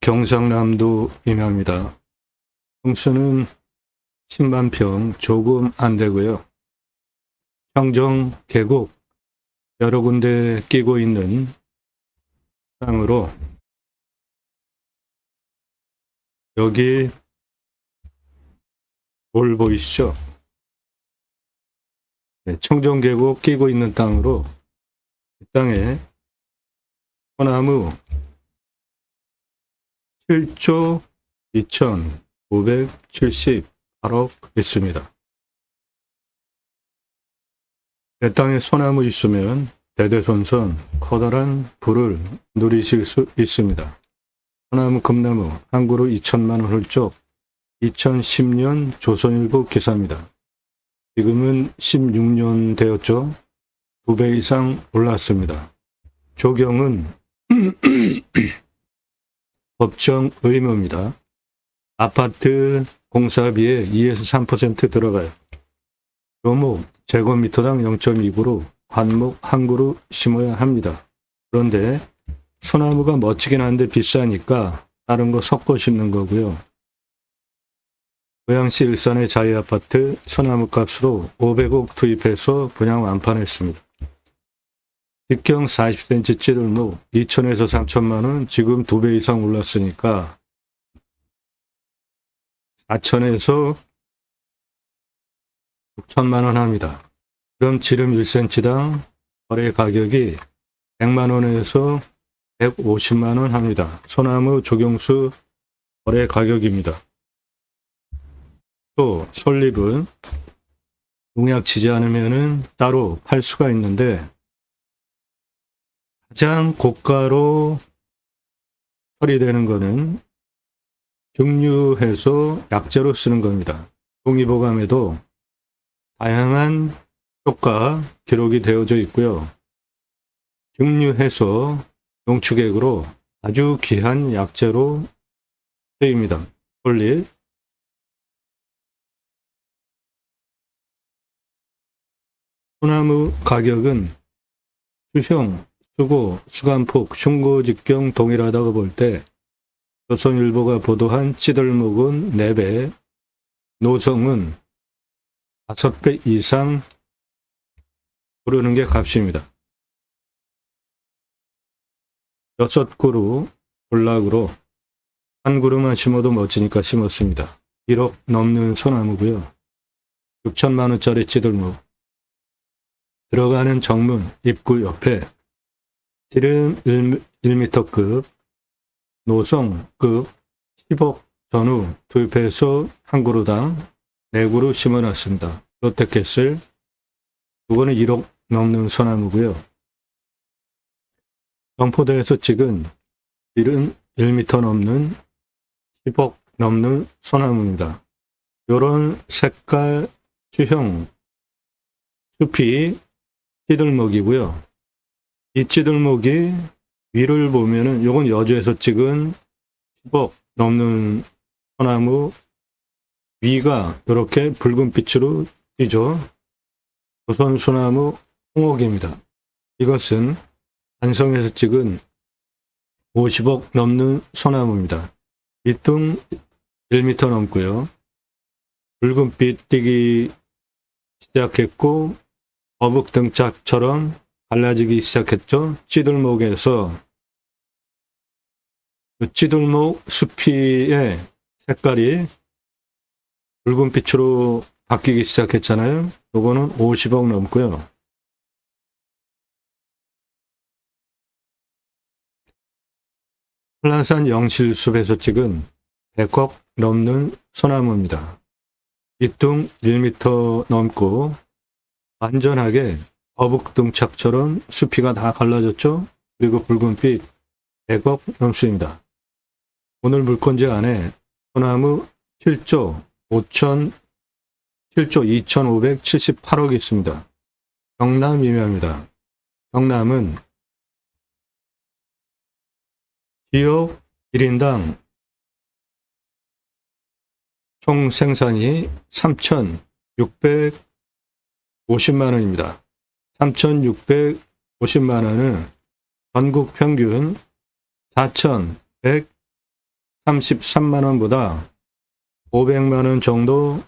경상남도 임야입니다. 평수는 10만 평 조금 안 되고요. 청정 계곡 여러 군데 끼고 있는 땅으로 여기 돌 보이시죠? 네, 청정 계곡 끼고 있는 땅으로 이 땅에 소나무 7조 2,578억 있습니다. 내 땅에 소나무 있으면 대대손손 커다란 부를 누리실 수 있습니다. 소나무 금나무 한 그루 2천만 원 훌쩍 2010년 조선일보 기사입니다. 지금은 16년 되었죠. 2배 이상 올랐습니다. 조경은 법정 의무입니다. 아파트 공사비에 2에서 3% 들어가요. 묘목 제곱미터당 0.2그루 관목 한 그루 심어야 합니다. 그런데 소나무가 멋지긴 한데 비싸니까 다른 거 섞어 심는 거고요. 고양시 일산의 자이아파트 소나무 값으로 500억 투입해서 분양 완판했습니다. 직경 40cm 찌들목 2천에서 3천만 원, 지금 2배 이상 올랐으니까 4천에서 6천만 원 합니다. 그럼 지름 1cm당 거래 가격이 100만 원에서 150만 원 합니다. 소나무 조경수 거래 가격입니다. 또 솔잎은 농약 치지 않으면은 따로 팔 수가 있는데 가장 고가로 처리되는 거는 증류해서 약재로 쓰는 겁니다. 동의보감에도 다양한 효과 기록이 되어져 있고요. 증류해서 농축액으로 아주 귀한 약재로 쓰입니다. 솔잎. 소나무 가격은 수형, 수고, 수간폭, 흉고, 직경 동일하다고 볼 때 조선일보가 보도한 찌들목은 4배, 노성은 5배 이상 오르는 게 값입니다. 6그루 볼락으로 한 그루만 심어도 멋지니까 심었습니다. 1억 넘는 소나무고요. 6천만 원짜리 찌들목. 들어가는 정문 입구 옆에 지름 1m급, 노성급 10억 전후 투입해서 한 그루당 4그루 심어놨습니다. 롯데캐슬, 이거는 1억 넘는 소나무고요. 경포대에서 찍은 지름 1m 넘는 10억 넘는 소나무입니다. 이런 색깔, 수형, 숲이 찌들목이고요. 이 찌들목이 위를 보면은 요건 여주에서 찍은 10억 넘는 소나무 위가 이렇게 붉은 빛으로 띄죠. 조선 소나무 홍옥입니다. 이것은 안성에서 찍은 50억 넘는 소나무입니다. 밑둥 1m 넘고요. 붉은빛 띄기 시작했고 어북등짝처럼 갈라지기 시작했죠. 찌들목에서 그 찌들목 수피의 색깔이 붉은 빛으로 바뀌기 시작했잖아요. 요거는 50억 넘고요. 한라산 영실숲에서 찍은 100억 넘는 소나무입니다. 밑둥 1m 넘고 완전하게 어북등짝처럼 수피가 다 갈라졌죠. 그리고 붉은빛 100억 넘습니다. 오늘 물건지 안에 소나무 7조 2,578억이 있습니다. 경남 임야입니다. 경남은 지역 1인당 총 생산이 3,650만 원입니다. 3,650만 원은 전국 평균 33만 원보다 500만 원 정도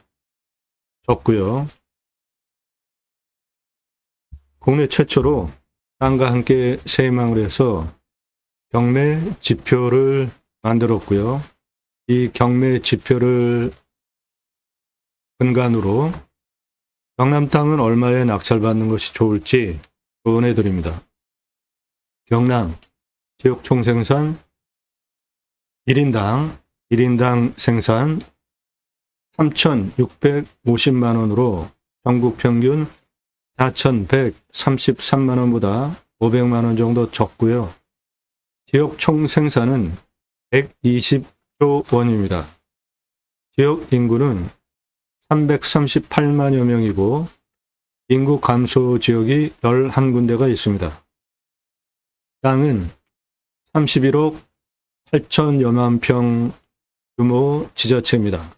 적고요. 국내 최초로 땅과 함께 세입망을 해서 경매 지표를 만들었고요. 이 경매 지표를 근간으로 경남 땅은 얼마에 낙찰받는 것이 좋을지 조언해 드립니다. 경남 지역 총생산 1인당 생산 3,650만 원으로 전국 평균 4,133만 원보다 500만 원 정도 적고요. 지역 총 생산은 120조 원입니다. 지역 인구는 338만여 명이고 인구 감소 지역이 11군데가 있습니다. 땅은 31억 8천여만 평 규모 지자체입니다.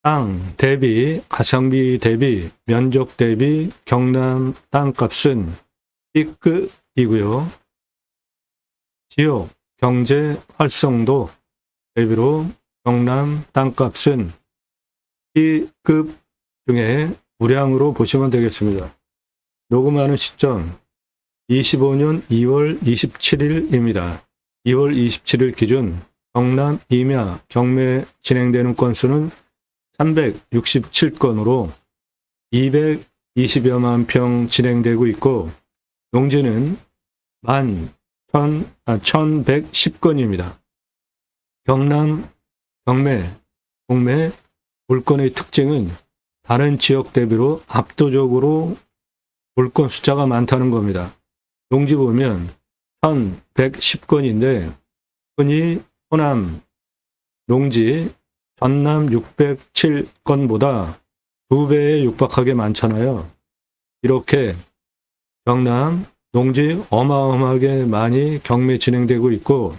땅 대비, 가성비 대비, 면적 대비 경남 땅값은 B급이고요. 지역 경제 활성도 대비로 경남 땅값은 B급 중에 우량으로 보시면 되겠습니다. 녹음하는 시점 25년 2월 27일입니다. 2월 27일 기준 경남 임야 경매 진행되는 건수는 367건으로 220여만 평 진행되고 있고 농지는 1110건입니다. 경남 경매, 공매 물건의 특징은 다른 지역 대비로 압도적으로 물건 숫자가 많다는 겁니다. 농지 보면 1110건인데 흔히 호남 농지 전남 607건보다 2배에 육박하게 많잖아요. 이렇게 경남 농지 어마어마하게 많이 경매 진행되고 있고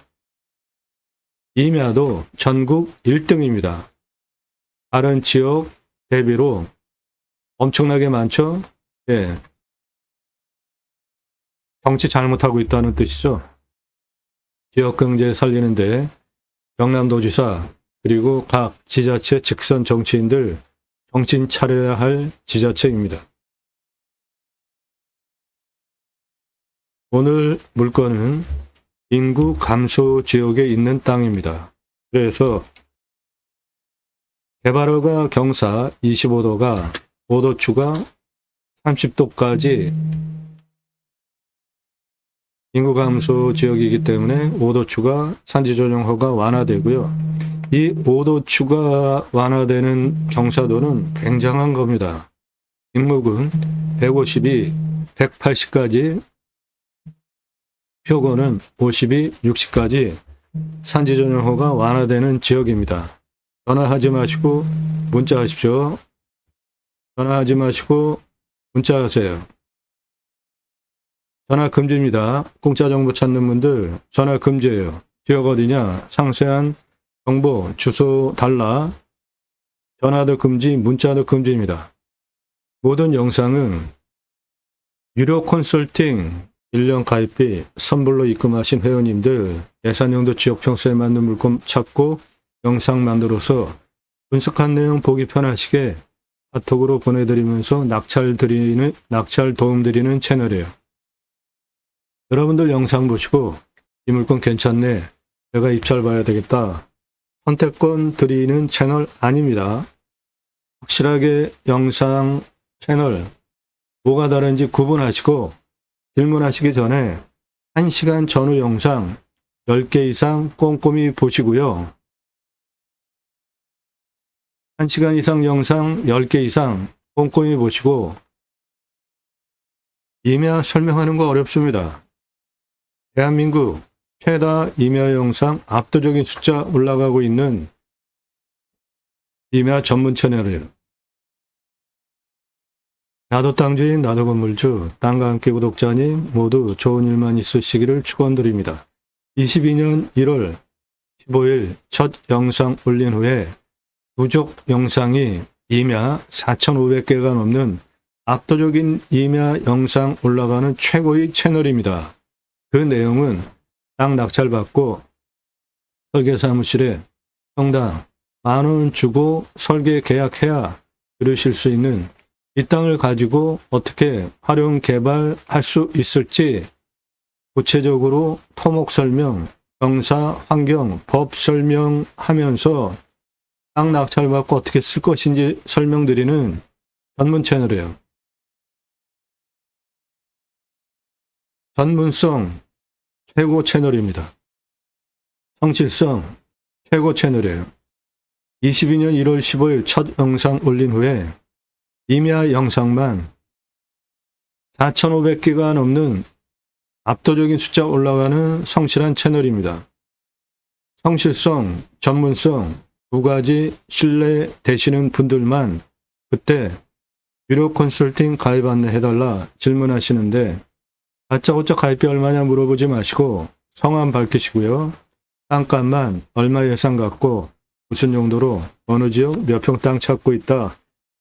임야도 전국 1등입니다. 다른 지역 대비로 엄청나게 많죠? 예. 정치 잘못하고 있다는 뜻이죠. 지역 경제 살리는데 경남도지사 그리고 각 지자체 직선 정치인들 정신 차려야 할 지자체입니다. 오늘 물건은 인구 감소 지역에 있는 땅입니다. 그래서 개발허가 경사 25도가 5도 추가 30도까지 인구 감소 지역이기 때문에 5도 추가 산지조정 허가 완화되고요. 이 5도 추가 완화되는 경사도는 굉장한 겁니다. 인목은 152, 180까지, 표고는 52, 60까지 산지조정 허가 완화되는 지역입니다. 전화하지 마시고 문자하십시오. 전화하지 마시고 문자하세요. 전화 금지입니다. 공짜 정보 찾는 분들 전화 금지예요. 지역 어디냐? 상세한 정보, 주소 달라. 전화도 금지, 문자도 금지입니다. 모든 영상은 유료 컨설팅 1년 가입비 선불로 입금하신 회원님들 예산용도 지역 평수에 맞는 물건 찾고 영상 만들어서 분석한 내용 보기 편하시게 카톡으로 보내드리면서 낙찰 도움 드리는 채널이에요. 여러분들 영상 보시고 이 물건 괜찮네, 내가 입찰 봐야 되겠다, 선택권 드리는 채널 아닙니다. 확실하게 영상 채널 뭐가 다른지 구분하시고 질문하시기 전에 1시간 전후 영상 10개 이상 꼼꼼히 보시고요. 1시간 이상 영상 10개 이상 꼼꼼히 보시고 임야 설명하는 거 어렵습니다. 대한민국 최다 임야 영상 압도적인 숫자 올라가고 있는 임야 전문 채널이에요. 나도 땅주인 나도 건물주 땅과 함께 구독자님 모두 좋은 일만 있으시기를 축원드립니다. 22년 1월 15일 첫 영상 올린 후에 부족 영상이 임야 4,500개가 넘는 압도적인 임야 영상 올라가는 최고의 채널입니다. 그 내용은 땅 낙찰받고 설계사무실에 평당 10,000원 주고 설계 계약해야 들으실 수 있는 이 땅을 가지고 어떻게 활용 개발할 수 있을지 구체적으로 토목 설명, 경사, 환경, 법 설명하면서 땅 낙찰받고 어떻게 쓸 것인지 설명드리는 전문 채널이에요. 전문성 최고 채널입니다. 성실성 최고 채널이에요. 22년 1월 15일 첫 영상 올린 후에 임야 영상만 4,500개가 넘는 압도적인 숫자 올라가는 성실한 채널입니다. 성실성, 전문성 두 가지 신뢰되시는 분들만 그때 유료 컨설팅 가입 안내해달라 질문하시는데 다짜고짜 가입비 얼마냐 물어보지 마시고 성함 밝히시고요. 땅값만 얼마 예상 갖고 무슨 용도로 어느 지역 몇 평 땅 찾고 있다.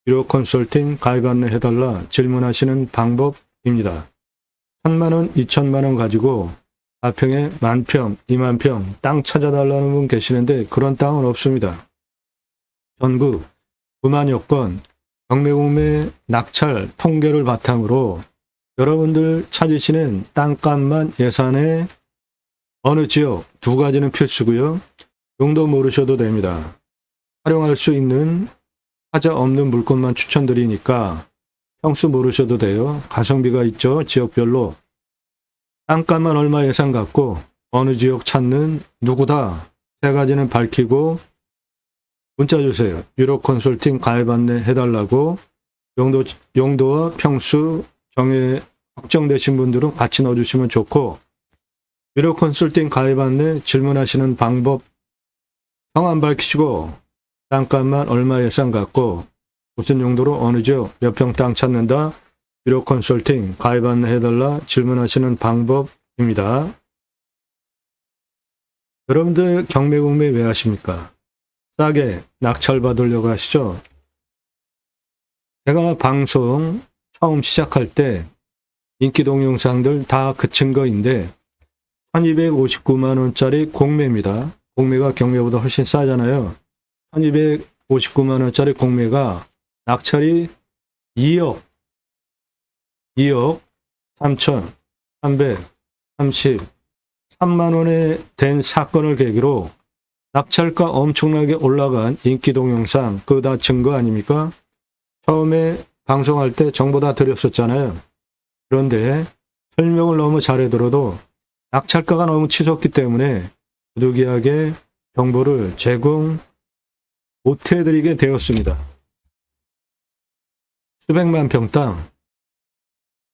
유료 컨설팅 가입 안내해달라 질문하시는 방법입니다. 1,000만원, 2,000만원 가지고 4평에 10,000평, 20,000평 땅 찾아달라는 분 계시는데 그런 땅은 없습니다. 전국 9만여 건 경매공매 낙찰 통계를 바탕으로 여러분들 찾으시는 땅값만 예산에 어느 지역 두 가지는 필수고요. 용도 모르셔도 됩니다. 활용할 수 있는 하자 없는 물건만 추천드리니까 평수 모르셔도 돼요. 가성비가 있죠. 지역별로. 땅값만 얼마 예산 갖고 어느 지역 찾는 누구다. 세 가지는 밝히고 문자 주세요. 유료 컨설팅 가입 안내 해달라고 용도와 평수 정해 확정되신 분들은 같이 넣어주시면 좋고 유료 컨설팅 가입 안내 질문하시는 방법 성함 밝히시고 땅값만 얼마 예산 갖고 무슨 용도로 어느 지역 몇 평 땅 찾는다. 유료 컨설팅 가입 안내 해달라 질문하시는 방법입니다. 여러분들 경매공매 왜 하십니까? 싸게 낙찰 받으려고 하시죠? 제가 방송 처음 시작할 때 인기 동영상들 다 그 증거인데 1,259만원짜리 공매입니다. 공매가 경매보다 훨씬 싸잖아요. 1,259만원짜리 공매가 낙찰이 2억 3,333만원에 된 사건을 계기로 낙찰가 엄청나게 올라간 인기 동영상 그거 다 증거 아닙니까? 처음에 방송할 때 정보 다 드렸었잖아요. 그런데 설명을 너무 잘해들어도 낙찰가가 너무 치솟기 때문에 부득이하게 정보를 제공 못해드리게 되었습니다. 수백만 평 땅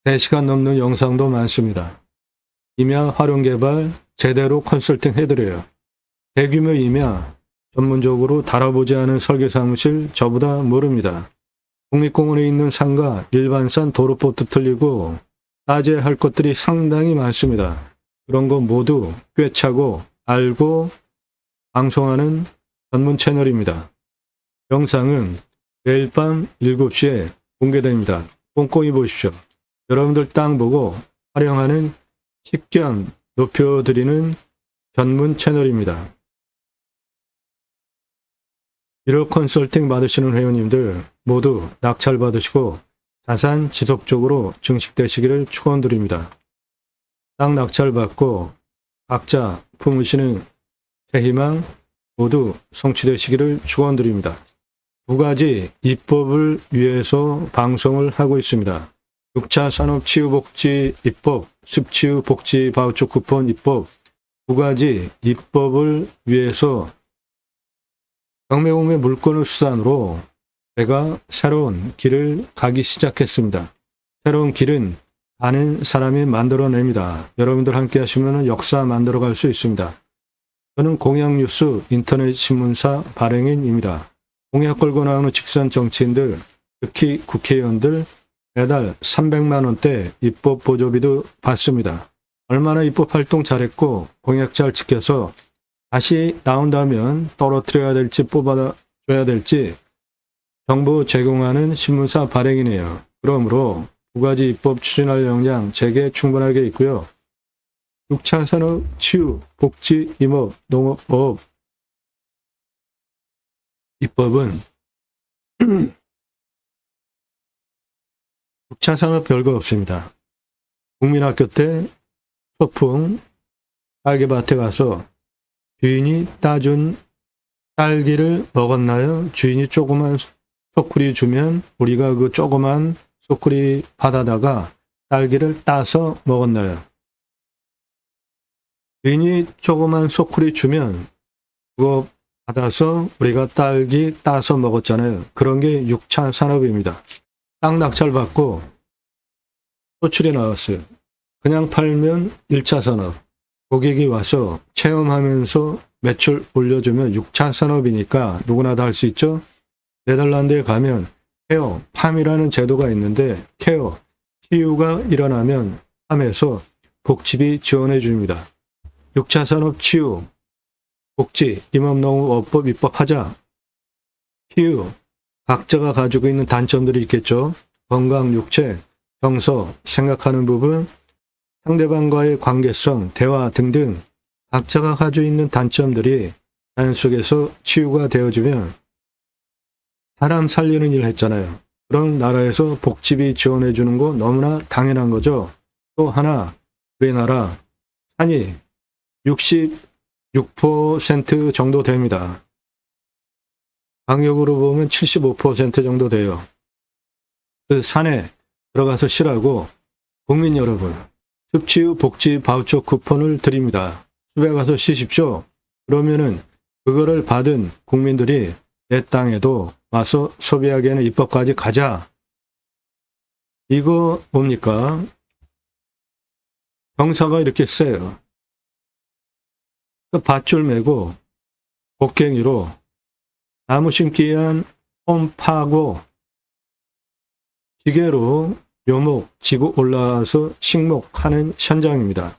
3시간 넘는 영상도 많습니다. 임야 활용개발 제대로 컨설팅 해드려요. 대규모 임야 전문적으로 다뤄보지 않은 설계사무실 저보다 모릅니다. 국립공원에 있는 산과 일반산 도로법도 틀리고 따져야 할 것들이 상당히 많습니다. 그런 거 모두 꿰차고 알고 방송하는 전문 채널입니다. 영상은 매일 밤 7시에 공개됩니다. 꼼꼼히 보십시오. 여러분들 땅 보고 활용하는 식견 높여드리는 전문 채널입니다. 유료 컨설팅 받으시는 회원님들 모두 낙찰 받으시고 자산 지속적으로 증식되시기를 축원드립니다. 땅 낙찰 받고 각자 품으시는 새 희망 모두 성취되시기를 축원드립니다. 두 가지 입법을 위해서 방송을 하고 있습니다. 6차 산업치유복지 입법, 습치유 복지 바우처 쿠폰 입법 두 가지 입법을 위해서 경매공매 물건을 수단으로 제가 새로운 길을 가기 시작했습니다. 새로운 길은 가는 사람이 만들어냅니다. 여러분들 함께 하시면 역사 만들어갈 수 있습니다. 저는 공약뉴스 인터넷 신문사 발행인입니다. 공약 걸고 나오는 직선 정치인들, 특히 국회의원들 매달 300만 원대 입법 보조비도 받습니다. 얼마나 입법 활동 잘했고 공약 잘 지켜서 다시 나온다면 떨어뜨려야 될지 뽑아줘야 될지 정보 제공하는 신문사 발행이네요. 그러므로 두 가지 입법 추진할 역량 제게 충분하게 있고요. 6차 산업, 치유, 복지, 임업, 농업, 입법은 국차산업 별거 없습니다. 국민학교 때 소풍 딸기밭에 가서 주인이 따준 딸기를 먹었나요? 주인이 조그만 소쿠리 주면 우리가 그 조그만 소쿠리 받아다가 딸기를 따서 먹었나요? 주인이 조그만 소쿠리 주면 그거 받아서 우리가 딸기 따서 먹었잖아요. 그런 게 6차 산업입니다. 땅 낙찰받고 소출이 나왔어요. 그냥 팔면 1차 산업. 고객이 와서 체험하면서 매출 올려주면 6차 산업이니까 누구나 다 할 수 있죠. 네덜란드에 가면 케어, 팜이라는 제도가 있는데 케어, 치유가 일어나면 팜에서 복지비 지원해 줍니다. 6차 산업 치유, 복지, 임업농업법 입법하자. 치유, 각자가 가지고 있는 단점들이 있겠죠. 건강, 육체, 정서, 생각하는 부분, 상대방과의 관계성, 대화 등등 각자가 가지고 있는 단점들이 자연 속에서 치유가 되어주면 사람 살리는 일을 했잖아요. 그런 나라에서 복지비 지원해 주는 거 너무나 당연한 거죠. 또 하나, 우리나라 산이 66% 정도 됩니다. 강력으로 보면 75% 정도 돼요. 그 산에 들어가서 쉬라고 국민 여러분, 습치유 복지 바우처 쿠폰을 드립니다. 숲에 가서 쉬십시오. 그러면은 그거를 받은 국민들이 내 땅에도 와서 소비하기에는 입법까지 가자. 이거 뭡니까? 경사가 이렇게 세요. 그 밧줄 메고 곡괭이로 나무 심기 위한 홈 파고 기계로 묘목 지고 올라와서 식목하는 현장입니다.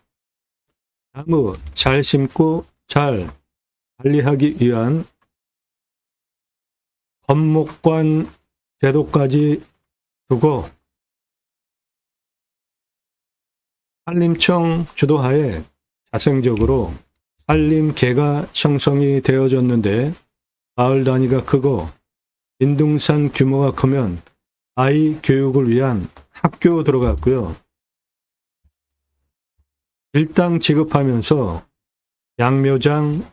나무 잘 심고 잘 관리하기 위한 건목관 제도까지 두고 산림청 주도하에 자생적으로 산림계가 형성이 되어졌는데 마을 단위가 크고 인둥산 규모가 크면 아이 교육을 위한 학교 들어갔고요. 일당 지급하면서 양묘장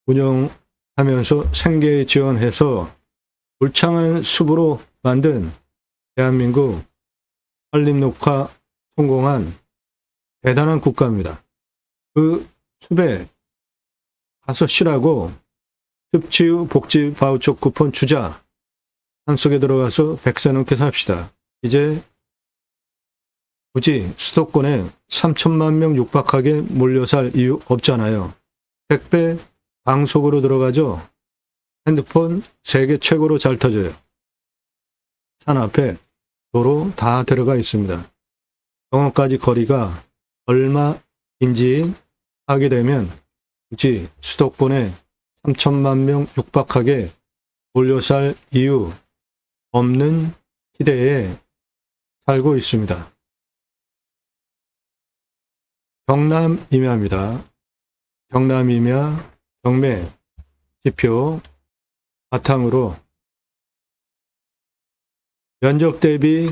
운영하면서 생계 지원해서 울창한 숲으로 만든 대한민국 산림녹화 성공한 대단한 국가입니다. 그 숲에 가서 쉬라고 습치유 복지 바우처 쿠폰 주자. 산속에 들어가서 100세 넘게 삽시다. 이제 굳이 수도권에 3천만 명 육박하게 몰려살 이유 없잖아요. 택배 방속으로 들어가죠. 핸드폰 세계 최고로 잘 터져요. 산 앞에 도로 다 들어가 있습니다. 병원까지 거리가 얼마인지 하게 되면 굳이 수도권에 3천만 명 육박하게 몰려살 이유 없는 시대에 살고 있습니다. 경남 임야입니다. 경남 임야 경매 지표 바탕으로 면적 대비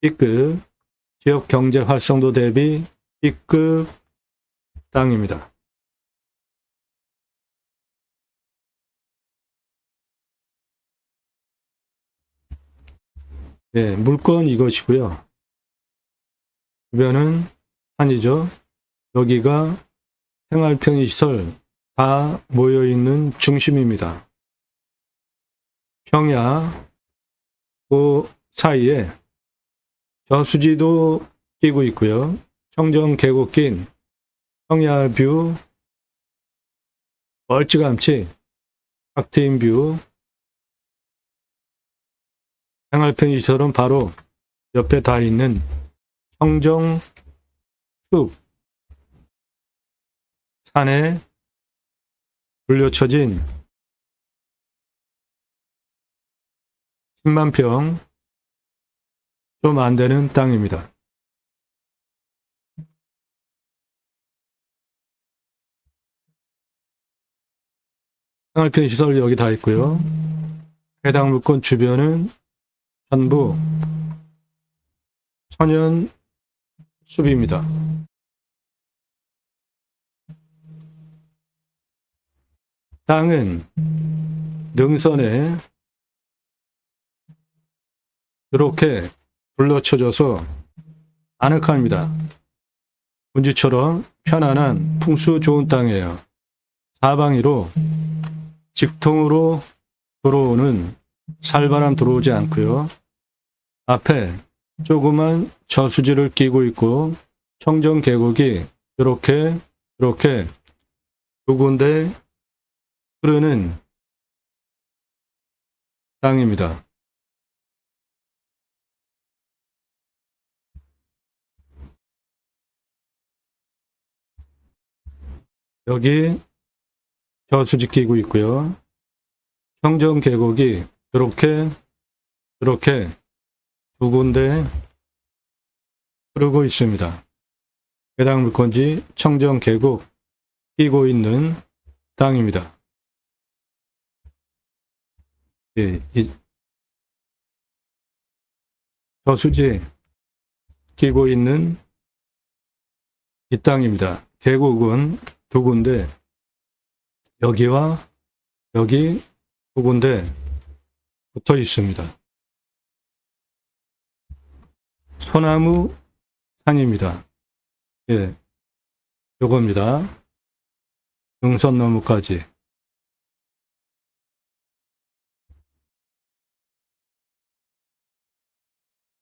B급, 지역 경제 활성도 대비 B급 땅입니다. 네, 물건 이것이고요. 주변은 산이죠. 여기가 생활편의시설 다 모여있는 중심입니다. 평야 그 사이에 저수지도 끼고 있고요. 청정 계곡 낀 평야뷰 멀찌감치 탁 트인 뷰. 생활편의시설은 바로 옆에 다 있는 청정 숲 산에 둘러쳐진 10만 평 좀 안 되는 땅입니다. 생활편의시설 여기 다 있고요. 해당 물건 주변은 전부 천연 숲입니다. 땅은 능선에 이렇게 둘러쳐져서 아늑합니다. 문지처럼 편안한 풍수 좋은 땅이에요. 사방으로 직통으로 들어오는 살바람 들어오지 않고요. 앞에 조그만 저수지를 끼고 있고 청정 계곡이 이렇게 두 군데 흐르는 땅입니다. 여기 저수지 끼고 있고요. 청정 계곡이 이렇게 두 군데 흐르고 있습니다. 해당 물건지 청정 계곡 끼고 있는 땅입니다. 예, 이 저수지 끼고 있는 이 땅입니다. 계곡은 두 군데, 여기와 여기 두 군데 붙어 있습니다. 소나무 산입니다. 예, 요겁니다. 능선나무까지.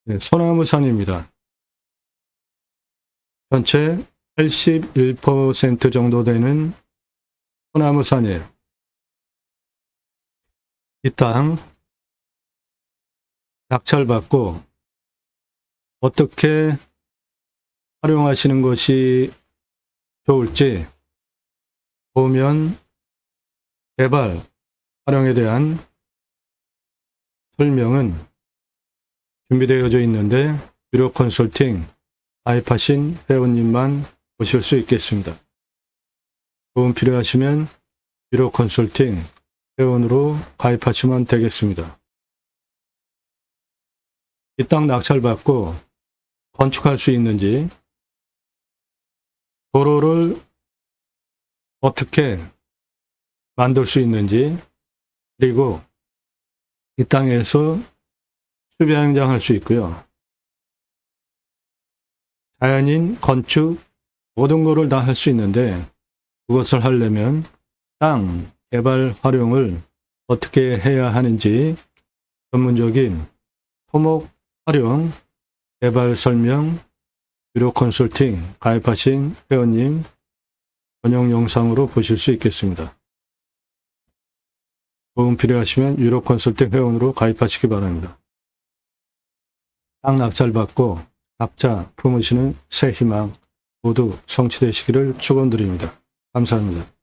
예, 소나무 산입니다. 전체 81% 정도 되는 소나무 산이에요. 이 땅 낙찰받고 어떻게 활용하시는 것이 좋을지 보면 개발, 활용에 대한 설명은 준비되어져 있는데 유료 컨설팅 가입하신 회원님만 보실 수 있겠습니다. 도움 필요하시면 유료 컨설팅 회원으로 가입하시면 되겠습니다. 이 땅 낙찰받고 건축할 수 있는지, 도로를 어떻게 만들 수 있는지, 그리고 이 땅에서 수변양장 할 수 있고요. 자연인, 건축, 모든 것을 다 할 수 있는데 그것을 하려면 땅 개발 활용을 어떻게 해야 하는지 전문적인 토목 활용 개발 설명 유료 컨설팅 가입하신 회원님 전용 영상으로 보실 수 있겠습니다. 도움 필요하시면 유료 컨설팅 회원으로 가입하시기 바랍니다. 땅 낙찰받고 각자 품으시는 새 희망 모두 성취되시기를 축원드립니다. 감사합니다.